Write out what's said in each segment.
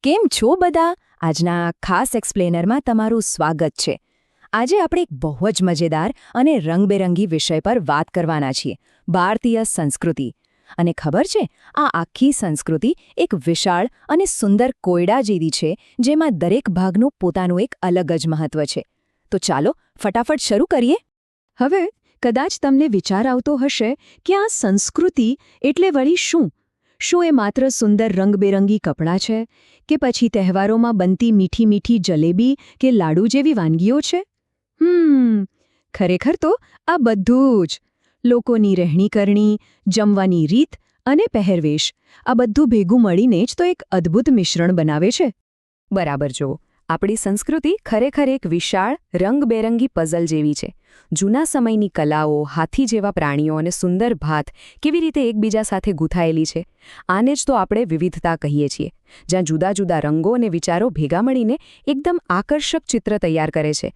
કેમ છો બધા? આજના ખાસ એક્સપ્લેનરમાં તમારું સ્વાગત છે. આજે આપણે એક બહુ જ મજેદાર અને રંગબેરંગી વિષય પર વાત કરવાના છીએ, ભારતીય સંસ્કૃતિ. અને ખબર છે, આ આખી સંસ્કૃતિ એક વિશાળ અને સુંદર કોયડા જેવી છે, જેમાં દરેક ભાગનું પોતાનું એક અલગ જ મહત્વ છે. તો ચાલો ફટાફટ શરૂ કરીએ. હવે કદાચ તમને વિચાર આવતો હશે કે આ સંસ્કૃતિ એટલે વળી શું? શું એ માત્ર સુંદર રંગબેરંગી કપડાં છે, કે પછી તહેવારોમાં બનતી મીઠી મીઠી જલેબી કે લાડુ જેવી વાનગીઓ છે? ખરેખર તો આ બધું જ. લોકોની રહેણીકરણી, જમવાની રીત અને પહેરવેશ, આ બધું ભેગું મળીને જ તો એક અદ્ભુત મિશ્રણ બનાવે છે. બરાબર જુઓ, આપણી સંસ્કૃતિ ખરેખર એક વિશાળ રંગબેરંગી પઝલ જેવી છે. જૂના સમયની કલાઓ, હાથી જેવા પ્રાણીઓ અને સુંદર ભાત કેવી રીતે એકબીજા સાથે ગૂંથાયેલી છે. આને જ તો આપણે વિવિધતા કહીએ છીએ, જ્યાં જુદા જુદા રંગો અને વિચારો ભેગા મળીને એકદમ આકર્ષક ચિત્ર તૈયાર કરે છે.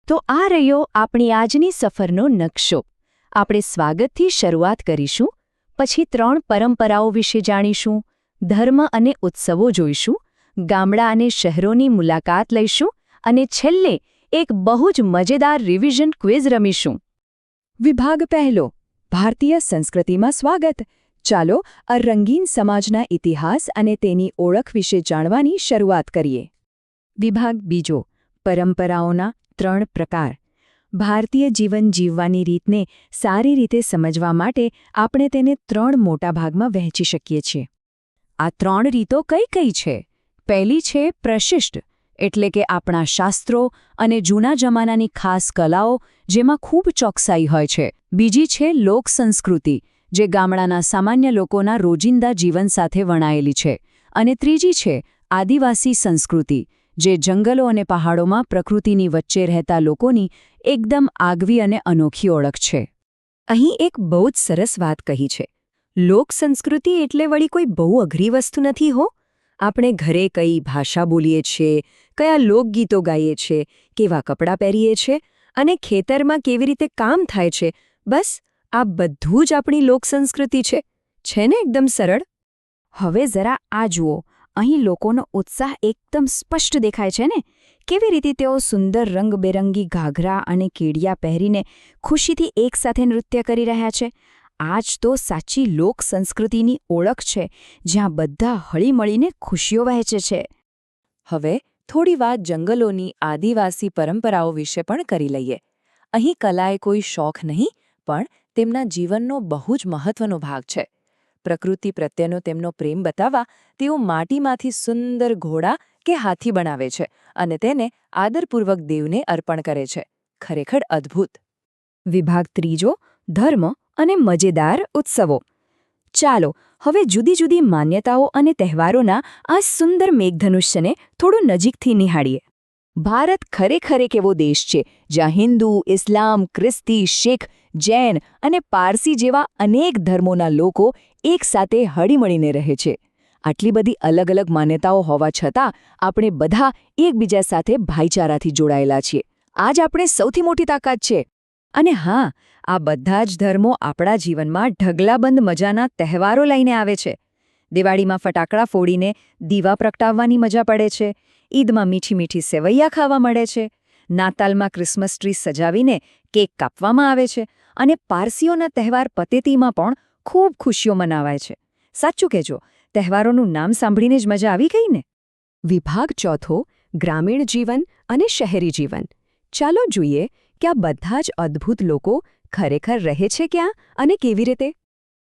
તો આ રહ્યો આપણી આજની સફરનો નકશો. આપણે સ્વાગતથી શરૂઆત કરીશું, પછી 3 પરંપરાઓ વિશે જાણીશું, ધર્મ અને ઉત્સવો જોઈશું, ગામડા અને શહેરોની મુલાકાત લઈશું અને છેલ્લે એક બહુ જ મજેદાર રિવિઝન ક્વિઝ રમીશું. વિભાગ પહેલો, ભારતીય સંસ્કૃતિમાં સ્વાગત. ચાલો આ રંગીન સમાજના ઇતિહાસ અને તેની ઓળખ વિશે જાણવાની શરૂઆત કરીએ. વિભાગ બીજો, પરંપરાઓના 3 પ્રકાર. ભારતીય જીવન જીવવાની રીતને સારી રીતે સમજવા માટે આપણે તેને 3 મોટા ભાગમાં વહેંચી શકીએ છીએ. આ 3 રીતો કઈ કઈ છે? પહેલી છે પ્રશિષ્ટ, એટલે કે આપણા શાસ્ત્રો અને જૂના જમાનાની ખાસ કલાઓ, જેમાં ખૂબ ચોકસાઈ હોય છે. બીજી છે લોક સંસ્કૃતિ, જે ગામડાના સામાન્ય લોકોના રોજિંદા જીવન સાથે વણાયેલી છે. અને ત્રીજી છે આદિવાસી સંસ્કૃતિ, જે જંગલો અને પહાડોમાં પ્રકૃતિની વચ્ચે રહેતા લોકોની એકદમ આગવી અને અનોખી ઓળખ છે. અહીં એક બહુ જ સરસ વાત કહી છે. લોક સંસ્કૃતિ એટલે વળી કોઈ બહુ અઘરી વસ્તુ નથી હો. આપણે ઘરે કઈ ભાષા બોલીએ છીએ, કયા લોકગીતો ગાઈએ છીએ, કેવા કપડાં પહેરીએ છીએ અને ખેતરમાં કેવી રીતે કામ થાય છે, બસ આ બધું જ આપણી લોકસંસ્કૃતિ છે. છે ને એકદમ સરળ? હવે જરા આ જુઓ, અહીં લોકોનો ઉત્સાહ એકદમ સ્પષ્ટ દેખાય છે ને? કેવી રીતે તેઓ સુંદર રંગબેરંગી ઘાઘરા અને કેડિયા પહેરીને ખુશીથી એકસાથે નૃત્ય કરી રહ્યા છે. આ જ તો સાચી લોક સંસ્કૃતિની ઓળખ છે, જ્યાં બધા હળીમળીને ખુશીઓ વહેંચે છે. હવે થોડી વાત જંગલોની આદિવાસી પરંપરાઓ વિશે પણ કરી લઈએ. અહીં કલાએ કોઈ શોખ નહીં, પણ તેમના જીવનનો બહુ જ મહત્વનો ભાગ છે. પ્રકૃતિ પ્રત્યેનો તેમનો પ્રેમ બતાવવા તેઓ માટીમાંથી સુંદર ઘોડા કે હાથી બનાવે છે અને તેને આદરપૂર્વક દેવને અર્પણ કરે છે. ખરેખર અદ્ભુત. વિભાગ ત્રીજો, ધર્મ અને મજેદાર ઉત્સવો. ચાલો હવે જુદી જુદી માન્યતાઓ અને તહેવારોના આ સુંદર મેઘધનુષ્યને થોડું નજીકથી નિહાળીએ. ભારત ખરેખર એક એવો દેશ છે, જ્યાં હિન્દુ, ઇસ્લામ, ખ્રિસ્તી, શીખ, જૈન અને પારસી જેવા અનેક ધર્મોના લોકો એકસાથે હળીમળીને રહે છે. આટલી બધી અલગ અલગ માન્યતાઓ હોવા છતાં આપણે બધા એકબીજા સાથે ભાઈચારાથી જોડાયેલા છીએ. આ જ આપણે સૌથી મોટી તાકાત છે. અને હા, આ બધા જ ધર્મો આપણા જીવનમાં ઢગલાબંધ મજાના તહેવારો લઈને આવે છે. દિવાળીમાં ફટાકડા ફોડીને દીવા પ્રગટાવવાની મજા પડે છે. ઈદમાં મીઠી મીઠી સેવૈયા ખાવા મળે છે. નાતાલમાં ક્રિસમસ ટ્રી સજાવીને કેક કાપવામાં આવે છે. અને પારસીઓના તહેવાર પતેતીમાં પણ ખૂબ ખુશીઓ મનાવાય છે. સાચું કહેજો, તહેવારોનું નામ સાંભળીને જ મજા આવી ગઈ ને? વિભાગ ચોથો, ગ્રામીણ જીવન અને શહેરી જીવન. ચાલો જોઈએ કે આ બધા જ અદ્ભુત લોકો ખરેખર રહે છે ક્યાં અને કેવી રીતે.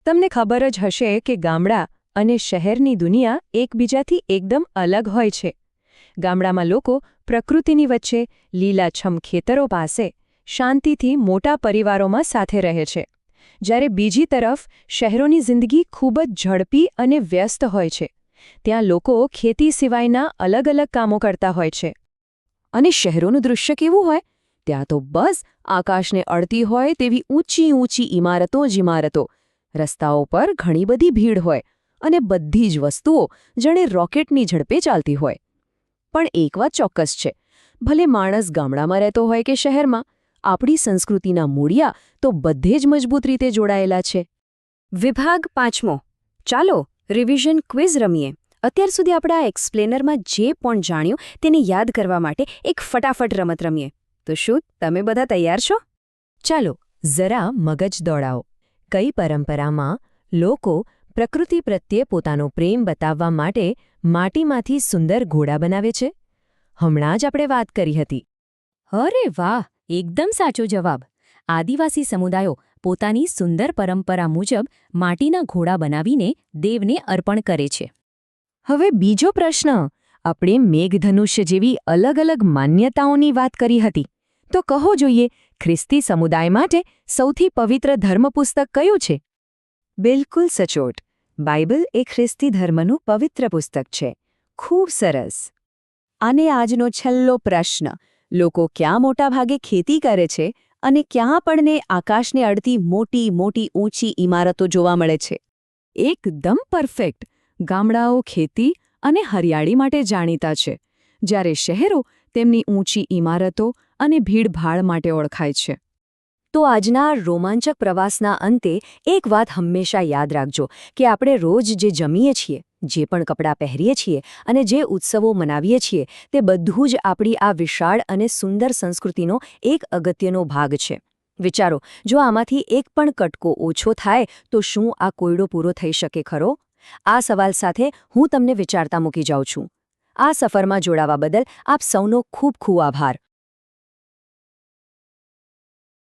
તમને ખબર જ હશે કે ગામડા અને શહેરની દુનિયા એકબીજાથી એકદમ અલગ હોય છે. ગામડામાં લોકો પ્રકૃતિની વચ્ચે લીલાછમ ખેતરો પાસે શાંતિથી મોટા પરિવારોમાં સાથે રહે છે, જ્યારે બીજી તરફ શહેરોની જિંદગી ખૂબ જ ઝડપી અને વ્યસ્ત હોય છે. ત્યાં લોકો ખેતી સિવાયના અલગ અલગ કામો કરતા હોય છે. અને શહેરોનું દૃશ્ય કેવું હોય? ત્યાં તો બસ આકાશને અડતી હોય તેવી ઊંચી ઊંચી ઇમારતો જ ઇમારતો. રસ્તાઓ પર ઘણી બધી ભીડ હોય અને બધી જ વસ્તુઓ જાણે રોકેટની ઝડપે ચાલતી હોય. પણ એક વાત ચોક્કસ છે, ભલે માણસ ગામડામાં રહેતો હોય કે શહેરમાં, આપણી સંસ્કૃતિના મૂળિયા તો બધે જ મજબૂત રીતે જોડાયેલા છે. વિભાગ પાંચમો, ચાલો રિવિઝન ક્વિઝ રમીએ અત્યાર સુધી આપણે આ એક્સપ્લેનરમાં જે પણ જાણ્યું તેને યાદ કરવા માટે એક ફટાફટ રમત રમીએ. તો શું તમે બધા તૈયાર છો? ચાલો જરા મગજ દોડાવો. કઈ પરંપરામાં લોકો પ્રકૃતિ પ્રત્યે પોતાનો પ્રેમ બતાવવા માટે માટીમાંથી સુંદર ઘોડા બનાવે છે? હમણાં જ આપણે વાત કરી હતી. અરે વાહ, એકદમ સાચો જવાબ. આદિવાસી સમુદાયો પોતાની સુંદર પરંપરા મુજબ માટીના ઘોડા બનાવીને દેવને અર્પણ કરે છે. હવે બીજો પ્રશ્ન. આપણે મેઘધનુષ્ય જેવી અલગ અલગ માન્યતાઓની વાત કરી હતી. તો કહો જોઈએ, ખ્રિસ્તી સમુદાય માટે સૌથી પવિત્ર ધર્મપુસ્તક કયું છે? બિલકુલ સચોટ. બાઇબલ એ ખ્રિસ્તી ધર્મનું પવિત્ર પુસ્તક છે. ખૂબ સરસ. અને આજનો છેલ્લો પ્રશ્ન. લોકો ક્યાં મોટા ભાગે ખેતી કરે છે અને ક્યાં આપણને આકાશને અડતી મોટી મોટી ઊંચી ઇમારતો જોવા મળે છે? એકદમ પરફેક્ટ. ગામડાઓ ખેતી અને હરિયાળી માટે જાણીતા છે, જ્યારે શહેરો તેમની ઊંચી ઇમારતો અને ભીડભાડ માટે ઓળખાય છે. તો આજના રોમાંચક પ્રવાસના અંતે એક વાત હંમેશા યાદ રાખજો કે આપણે રોજ જે જમીએ છીએ, જે પણ કપડાં પહેરીએ છીએ અને જે ઉત્સવો મનાવીએ છીએ, તે બધું જ આપણી આ વિશાળ અને સુંદર સંસ્કૃતિનો એક અગત્યનો ભાગ છે. વિચારો, જો આમાંથી એક પણ કટકો ઓછો થાય તો શું આ કોયડો પૂરો થઈ શકે ખરો? આ સવાલ સાથે હું તમને વિચારતા મૂકી જાઉં છું. આ સફરમાં જોડાવા બદલ આપ સૌનો ખૂબ ખૂબ આભાર.